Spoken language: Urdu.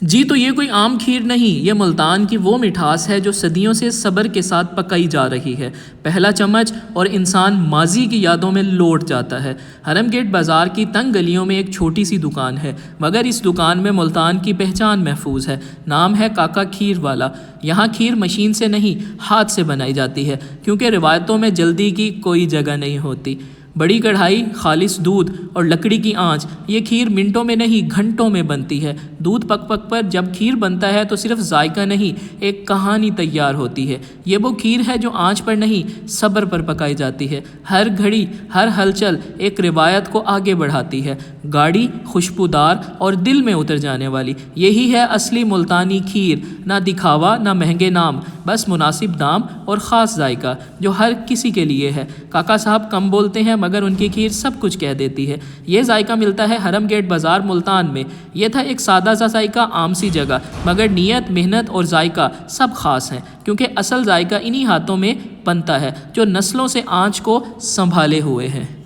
جی تو یہ کوئی عام کھیر نہیں، یہ ملتان کی وہ مٹھاس ہے جو صدیوں سے صبر کے ساتھ پکائی جا رہی ہے۔ پہلا چمچ اور انسان ماضی کی یادوں میں لوٹ جاتا ہے۔ حرم گیٹ بازار کی تنگ گلیوں میں ایک چھوٹی سی دکان ہے، مگر اس دکان میں ملتان کی پہچان محفوظ ہے۔ نام ہے کاکا کھیر والا۔ یہاں کھیر مشین سے نہیں، ہاتھ سے بنائی جاتی ہے، کیونکہ روایتوں میں جلدی کی کوئی جگہ نہیں ہوتی۔ بڑی کڑھائی، خالص دودھ اور لکڑی کی آنچ، یہ کھیر منٹوں میں نہیں گھنٹوں میں بنتی ہے۔ دودھ پک پک پر جب کھیر بنتا ہے تو صرف ذائقہ نہیں، ایک کہانی تیار ہوتی ہے۔ یہ وہ کھیر ہے جو آنچ پر نہیں، صبر پر پکائی جاتی ہے۔ ہر گھڑی، ہر ہلچل ایک روایت کو آگے بڑھاتی ہے، گاڑی، خوشبودار اور دل میں اتر جانے والی۔ یہی ہے اصلی ملتانی کھیر، نہ دکھاوا، نہ مہنگے نام، بس مناسب دام اور خاص ذائقہ جو ہر کسی کے لیے ہے۔ کاکا صاحب کم بولتے ہیں مگر ان کی کھیر سب کچھ کہہ دیتی ہے۔ یہ ذائقہ ملتا ہے حرم گیٹ بازار ملتان میں۔ یہ تھا ایک سادہ سا ذائقہ، عام سی جگہ، مگر نیت، محنت اور ذائقہ سب خاص ہیں، کیونکہ اصل ذائقہ انہی ہاتھوں میں بنتا ہے جو نسلوں سے آنچ کو سنبھالے ہوئے ہیں۔